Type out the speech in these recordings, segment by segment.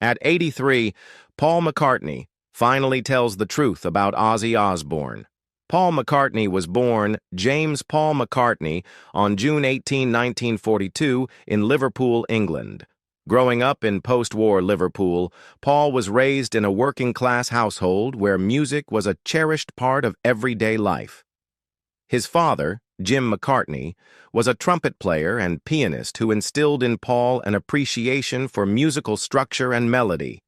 At 83, Paul McCartney finally tells the truth about Ozzy Osbourne. Paul McCartney was born James Paul McCartney on June 18, 1942, in Liverpool, England. Growing up in post-war Liverpool, Paul was raised in a working-class household where music was a cherished part of everyday life. His father, Jim McCartney, was a trumpet player and pianist who instilled in Paul an appreciation for musical structure and melody.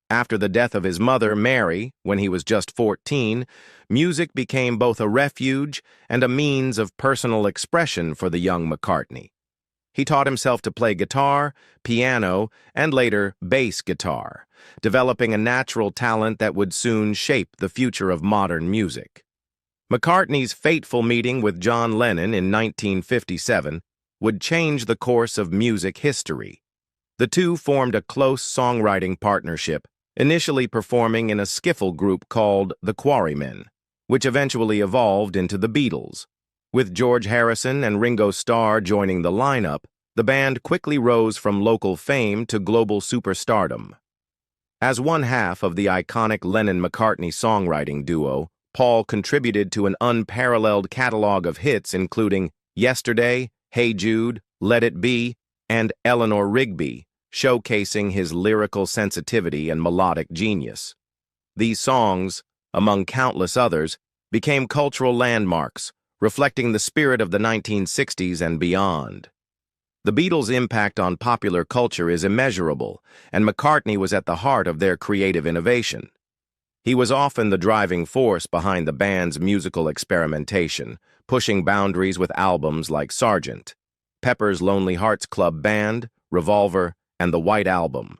After the death of his mother, Mary, when he was just 14, music became both a refuge and a means of personal expression for the young McCartney. He taught himself to play guitar, piano, and later bass guitar, developing a natural talent that would soon shape the future of modern music. McCartney's fateful meeting with John Lennon in 1957 would change the course of music history. The two formed a close songwriting partnership, initially performing in a skiffle group called the Quarrymen, which eventually evolved into the Beatles. With George Harrison and Ringo Starr joining the lineup, the band quickly rose from local fame to global superstardom. As one half of the iconic Lennon-McCartney songwriting duo, Paul contributed to an unparalleled catalog of hits including Yesterday, Hey Jude, Let It Be, and Eleanor Rigby, showcasing his lyrical sensitivity and melodic genius. These songs, among countless others, became cultural landmarks, reflecting the spirit of the 1960s and beyond. The Beatles' impact on popular culture is immeasurable, and McCartney was at the heart of their creative innovation. He was often the driving force behind the band's musical experimentation, pushing boundaries with albums like Sgt. Pepper's Lonely Hearts Club Band, Revolver, and The White Album.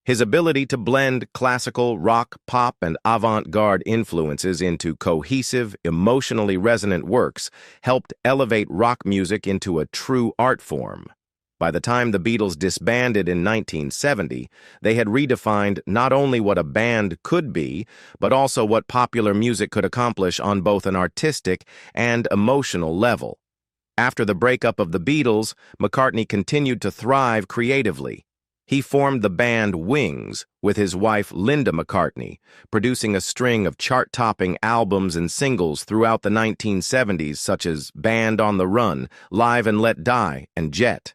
His ability to blend classical, rock, pop, and avant-garde influences into cohesive, emotionally resonant works helped elevate rock music into a true art form. By the time the Beatles disbanded in 1970, they had redefined not only what a band could be, but also what popular music could accomplish on both an artistic and emotional level. After the breakup of the Beatles, McCartney continued to thrive creatively. He formed the band Wings with his wife Linda McCartney, producing a string of chart-topping albums and singles throughout the 1970s such as Band on the Run, Live and Let Die, and Jet.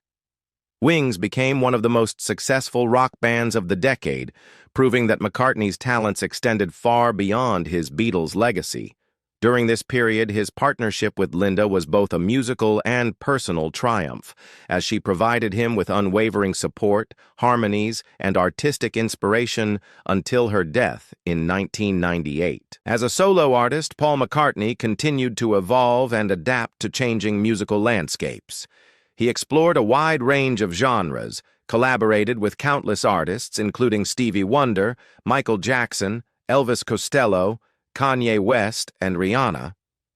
Wings became one of the most successful rock bands of the decade, proving that McCartney's talents extended far beyond his Beatles legacy. During this period, his partnership with Linda was both a musical and personal triumph, as she provided him with unwavering support, harmonies, and artistic inspiration until her death in 1998. As a solo artist, Paul McCartney continued to evolve and adapt to changing musical landscapes. He explored a wide range of genres, collaborated with countless artists including Stevie Wonder, Michael Jackson, Elvis Costello, Kanye West, and Rihanna,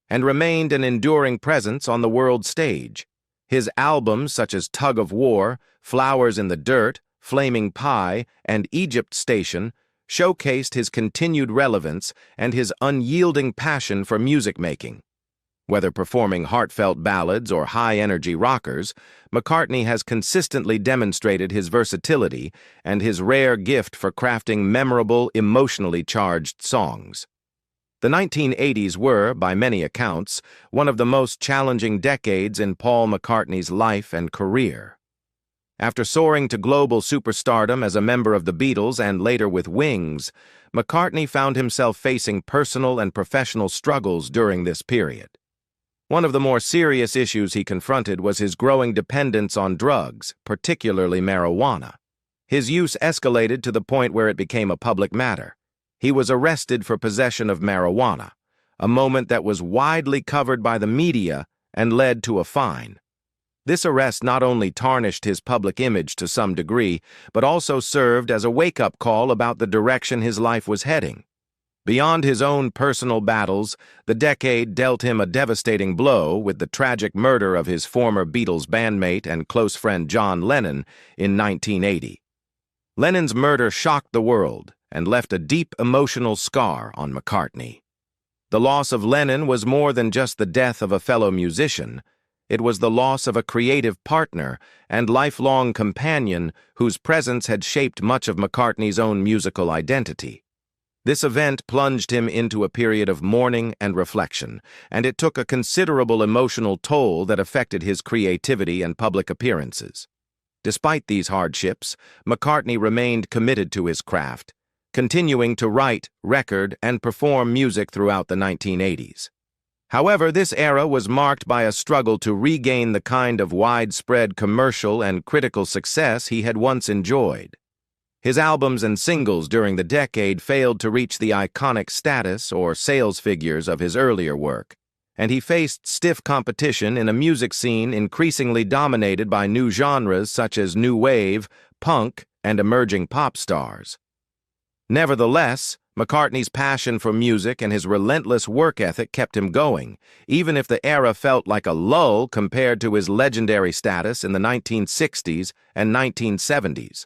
and remained an enduring presence on the world stage. His albums such as Tug of War, Flowers in the Dirt, Flaming Pie, and Egypt Station showcased his continued relevance and his unyielding passion for music making. Whether performing heartfelt ballads or high-energy rockers, McCartney has consistently demonstrated his versatility and his rare gift for crafting memorable, emotionally charged songs. The 1980s were, by many accounts, one of the most challenging decades in Paul McCartney's life and career. After soaring to global superstardom as a member of the Beatles and later with Wings, McCartney found himself facing personal and professional struggles during this period. One of the more serious issues he confronted was his growing dependence on drugs, particularly marijuana. His use escalated to the point where it became a public matter. He was arrested for possession of marijuana, a moment that was widely covered by the media and led to a fine. This arrest not only tarnished his public image to some degree, but also served as a wake-up call about the direction his life was heading. Beyond his own personal battles, the decade dealt him a devastating blow with the tragic murder of his former Beatles bandmate and close friend John Lennon in 1980. Lennon's murder shocked the world and left a deep emotional scar on McCartney. The loss of Lennon was more than just the death of a fellow musician. It was the loss of a creative partner and lifelong companion whose presence had shaped much of McCartney's own musical identity. This event plunged him into a period of mourning and reflection, and it took a considerable emotional toll that affected his creativity and public appearances. Despite these hardships, McCartney remained committed to his craft, continuing to write, record, and perform music throughout the 1980s. However, this era was marked by a struggle to regain the kind of widespread commercial and critical success he had once enjoyed. His albums and singles during the decade failed to reach the iconic status or sales figures of his earlier work, and he faced stiff competition in a music scene increasingly dominated by new genres such as new wave, punk, and emerging pop stars. Nevertheless, McCartney's passion for music and his relentless work ethic kept him going, even if the era felt like a lull compared to his legendary status in the 1960s and 1970s.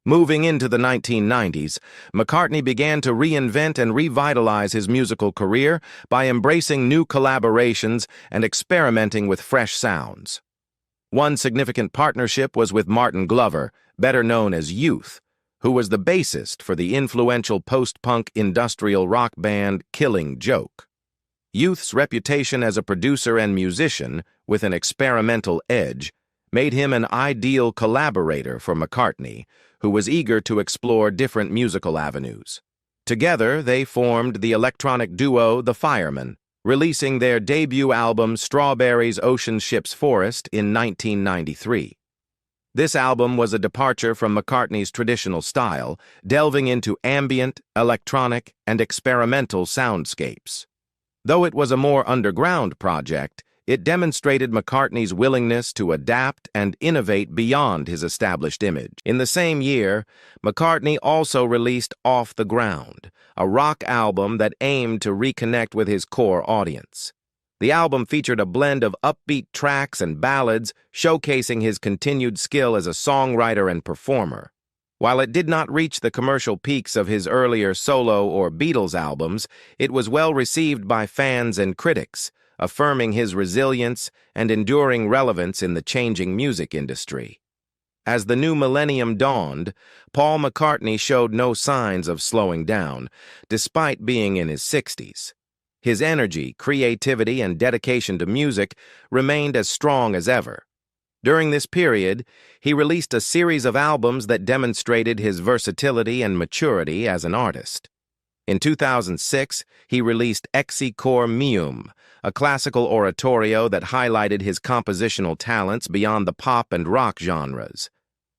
Moving into the 1990s, McCartney began to reinvent and revitalize his musical career by embracing new collaborations and experimenting with fresh sounds. One significant partnership was with Martin Glover, better known as Youth, who was the bassist for the influential post-punk industrial rock band Killing Joke. Youth's reputation as a producer and musician, with an experimental edge, made him an ideal collaborator for McCartney, who was eager to explore different musical avenues. Together, they formed the electronic duo The Firemen, releasing their debut album Strawberries Ocean Ships Forest in 1993. This album was a departure from McCartney's traditional style, delving into ambient, electronic, and experimental soundscapes. Though it was a more underground project, it demonstrated McCartney's willingness to adapt and innovate beyond his established image. In the same year, McCartney also released Off the Ground, a rock album that aimed to reconnect with his core audience. The album featured a blend of upbeat tracks and ballads, showcasing his continued skill as a songwriter and performer. While it did not reach the commercial peaks of his earlier solo or Beatles albums, it was well received by fans and critics, affirming his resilience and enduring relevance in the changing music industry. As the new millennium dawned, Paul McCartney showed no signs of slowing down, despite being in his 60s. His energy, creativity, and dedication to music remained as strong as ever. During this period, he released a series of albums that demonstrated his versatility and maturity as an artist. In 2006, he released Exi Cor Meum, a classical oratorio that highlighted his compositional talents beyond the pop and rock genres.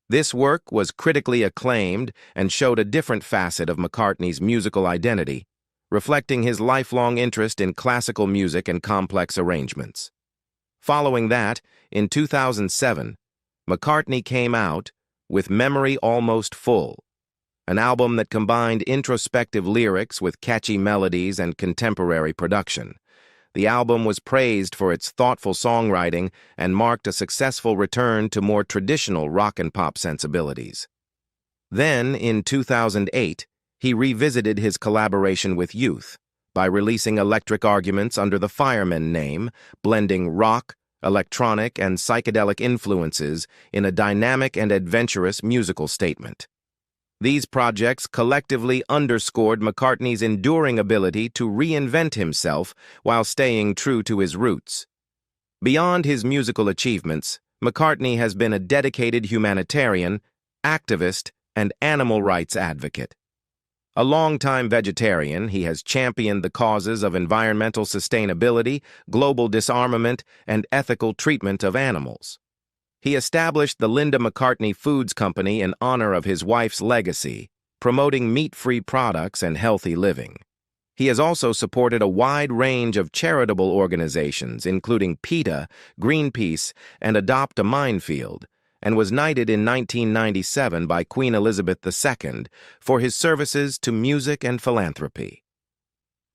This work was critically acclaimed and showed a different facet of McCartney's musical identity, reflecting his lifelong interest in classical music and complex arrangements. Following that, in 2007, McCartney came out with Memory Almost Full, an album that combined introspective lyrics with catchy melodies and contemporary production. The album was praised for its thoughtful songwriting and marked a successful return to more traditional rock and pop sensibilities. Then, in 2008, he revisited his collaboration with Youth by releasing Electric Arguments under the Firemen name, blending rock, electronic, and psychedelic influences in a dynamic and adventurous musical statement. These projects collectively underscored McCartney's enduring ability to reinvent himself while staying true to his roots. Beyond his musical achievements, McCartney has been a dedicated humanitarian, activist, and animal rights advocate. A longtime vegetarian, he has championed the causes of environmental sustainability, global disarmament, and ethical treatment of animals. He established the Linda McCartney Foods Company in honor of his wife's legacy, promoting meat-free products and healthy living. He has also supported a wide range of charitable organizations, including PETA, Greenpeace, and Adopt a Minefield, and was knighted in 1997 by Queen Elizabeth II for his services to music and philanthropy.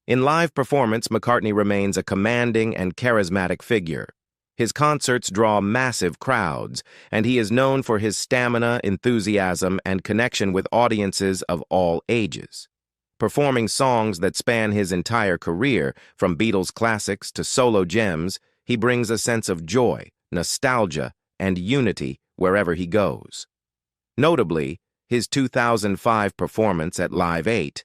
In live performance, McCartney remains a commanding and charismatic figure. His concerts draw massive crowds, and he is known for his stamina, enthusiasm, and connection with audiences of all ages. Performing songs that span his entire career, from Beatles classics to solo gems, He brings a sense of joy, nostalgia, and unity wherever he goes. Notably, his 2005 performance at Live 8,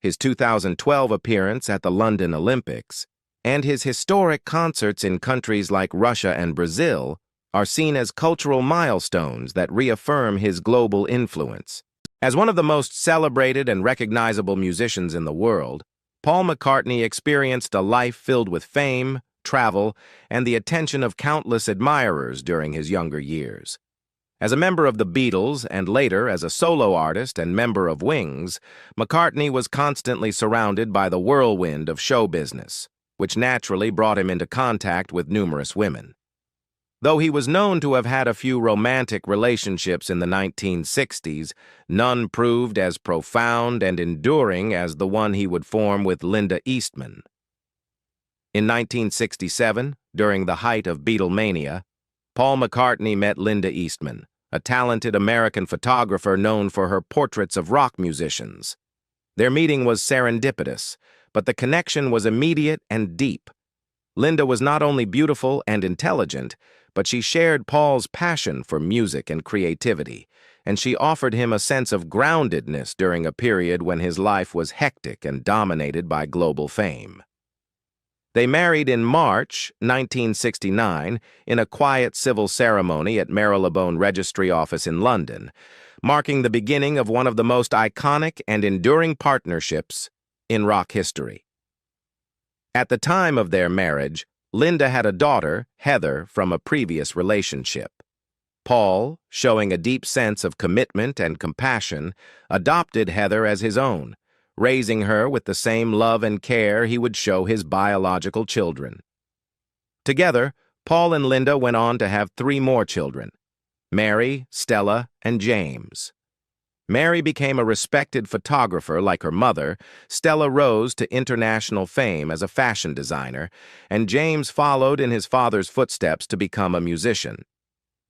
his 2012 appearance at the London Olympics, and his historic concerts in countries like Russia and Brazil are seen as cultural milestones that reaffirm his global influence. As one of the most celebrated and recognizable musicians in the world, Paul McCartney experienced a life filled with fame, travel, and the attention of countless admirers during his younger years. As a member of the Beatles and later as a solo artist and member of Wings, McCartney was constantly surrounded by the whirlwind of show business, which naturally brought him into contact with numerous women. Though he was known to have had a few romantic relationships in the 1960s, none proved as profound and enduring as the one he would form with Linda Eastman. In 1967, during the height of Beatlemania, Paul McCartney met Linda Eastman, a talented American photographer known for her portraits of rock musicians. Their meeting was serendipitous, but the connection was immediate and deep. Linda was not only beautiful and intelligent, but she shared Paul's passion for music and creativity, and she offered him a sense of groundedness during a period when his life was hectic and dominated by global fame. They married in March 1969 in a quiet civil ceremony at Marylebone Registry Office in London, marking the beginning of one of the most iconic and enduring partnerships in rock history. At the time of their marriage, Linda had a daughter, Heather, from a previous relationship. Paul, showing a deep sense of commitment and compassion, adopted Heather as his own, raising her with the same love and care he would show his biological children. Together, Paul and Linda went on to have 3 more children: Mary, Stella, and James. Mary became a respected photographer like her mother, Stella rose to international fame as a fashion designer, and James followed in his father's footsteps to become a musician.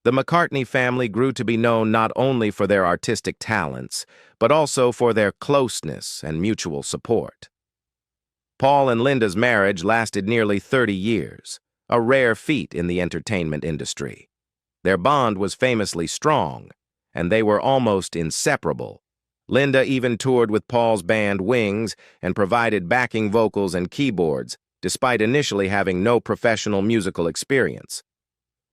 The McCartney family grew to be known not only for their artistic talents, but also for their closeness and mutual support. Paul and Linda's marriage lasted nearly 30 years, a rare feat in the entertainment industry. Their bond was famously strong, and they were almost inseparable. Linda even toured with Paul's band Wings and provided backing vocals and keyboards, despite initially having no professional musical experience.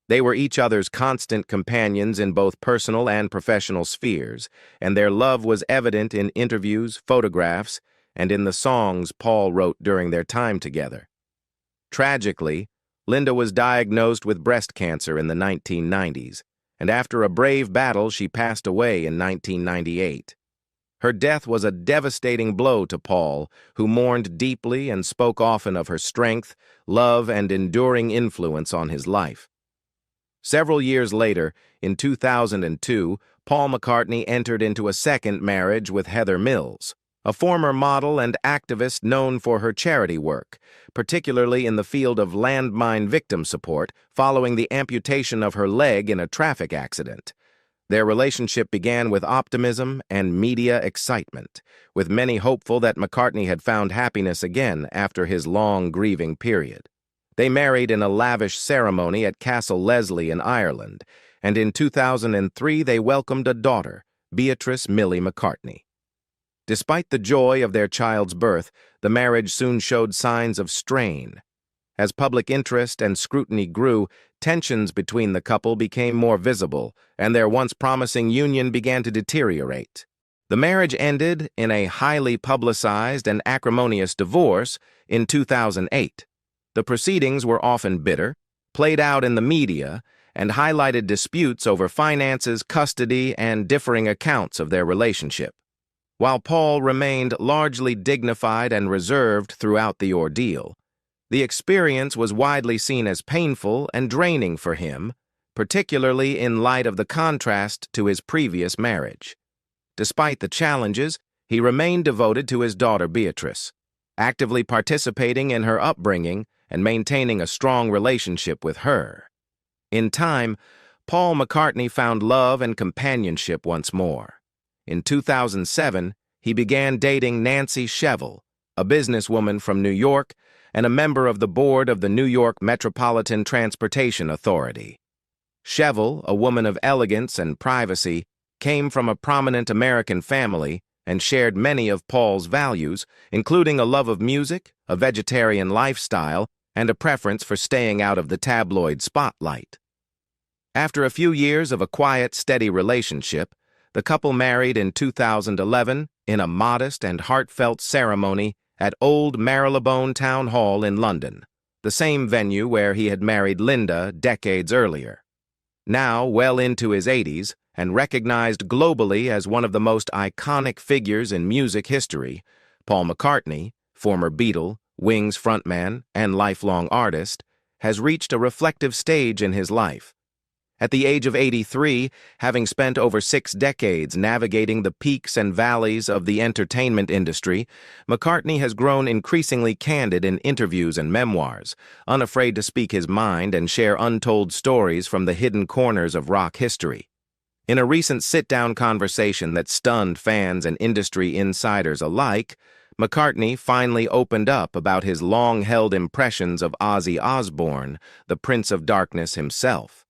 They were each other's constant companions in both personal and professional spheres, and their love was evident in interviews, photographs, and in the songs Paul wrote during their time together. Tragically, Linda was diagnosed with breast cancer in the 1990s, and after a brave battle, she passed away in 1998. Her death was a devastating blow to Paul, who mourned deeply and spoke often of her strength, love, and enduring influence on his life. Several years later, in 2002, Paul McCartney entered into a second marriage with Heather Mills, a former model and activist known for her charity work, particularly in the field of landmine victim support following the amputation of her leg in a traffic accident. Their relationship began with optimism and media excitement, with many hopeful that McCartney had found happiness again after his long grieving period. They married in a lavish ceremony at Castle Leslie in Ireland, and in 2003 they welcomed a daughter, Beatrice Millie McCartney. Despite the joy of their child's birth, the marriage soon showed signs of strain. As public interest and scrutiny grew, tensions between the couple became more visible, and their once promising union began to deteriorate. The marriage ended in a highly publicized and acrimonious divorce in 2008. The proceedings were often bitter, played out in the media, and highlighted disputes over finances, custody, and differing accounts of their relationship. While Paul remained largely dignified and reserved throughout the ordeal, the experience was widely seen as painful and draining for him, particularly in light of the contrast to his previous marriage. Despite the challenges, he remained devoted to his daughter Beatrice, actively participating in her upbringing and maintaining a strong relationship with her. In time, Paul McCartney found love and companionship once more. In 2007, he began dating Nancy Shevell, a businesswoman from New York and a member of the board of the New York Metropolitan Transportation Authority. Cheval, a woman of elegance and privacy, came from a prominent American family and shared many of Paul's values, including a love of music, a vegetarian lifestyle, and a preference for staying out of the tabloid spotlight. After a few years of a quiet, steady relationship, the couple married in 2011 in a modest and heartfelt ceremony at Old Marylebone Town Hall in London, the same venue where he had married Linda decades earlier. Now well into his 80s and recognized globally as one of the most iconic figures in music history, Paul McCartney, former Beatle, Wings frontman, and lifelong artist, has reached a reflective stage in his life. At the age of 83, having spent over 6 decades navigating the peaks and valleys of the entertainment industry, McCartney has grown increasingly candid in interviews and memoirs, unafraid to speak his mind and share untold stories from the hidden corners of rock history. In a recent sit-down conversation that stunned fans and industry insiders alike, McCartney finally opened up about his long-held impressions of Ozzy Osbourne, the Prince of Darkness himself.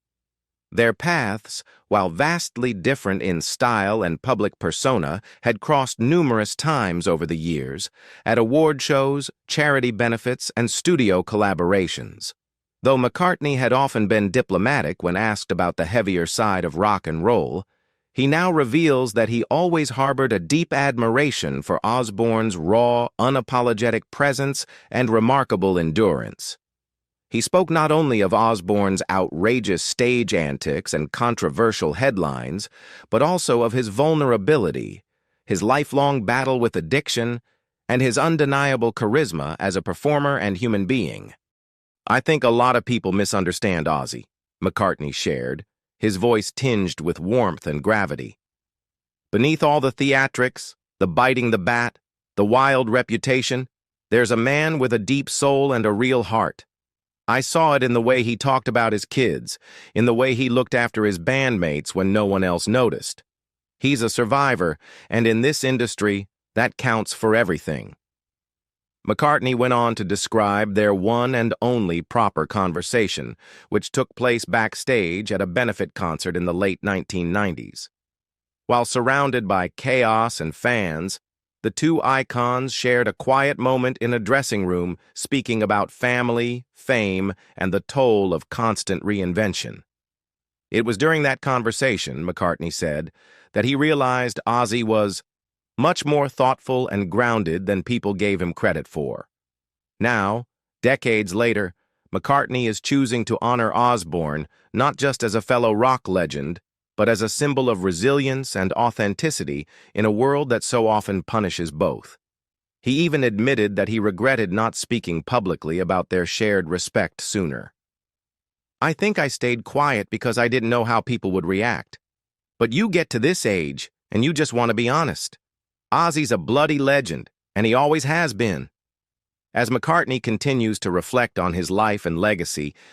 Their paths, while vastly different in style and public persona, had crossed numerous times over the years, at award shows, charity benefits, and studio collaborations. Though McCartney had often been diplomatic when asked about the heavier side of rock and roll, he now reveals that he always harbored a deep admiration for Osbourne's raw, unapologetic presence and remarkable endurance. He spoke not only of Osbourne's outrageous stage antics and controversial headlines, but also of his vulnerability, his lifelong battle with addiction, and his undeniable charisma as a performer and human being. "I think a lot of people misunderstand Ozzy," McCartney shared, his voice tinged with warmth and gravity. "Beneath all the theatrics, the biting the bat, the wild reputation, there's a man with a deep soul and a real heart. I saw it in the way he talked about his kids, in the way he looked after his bandmates when no one else noticed. He's a survivor, and in this industry, that counts for everything." McCartney went on to describe their one and only proper conversation, which took place backstage at a benefit concert in the late 1990s. While surrounded by chaos and fans, the two icons shared a quiet moment in a dressing room speaking about family, fame, and the toll of constant reinvention. It was during that conversation, McCartney said, that he realized Ozzy was much more thoughtful and grounded than people gave him credit for. Now, decades later, McCartney is choosing to honor Osbourne not just as a fellow rock legend, but as a symbol of resilience and authenticity in a world that so often punishes both. He even admitted that he regretted not speaking publicly about their shared respect sooner. "I think I stayed quiet because I didn't know how people would react. But you get to this age, and you just want to be honest. Ozzy's a bloody legend, and he always has been." As McCartney continues to reflect on his life and legacy,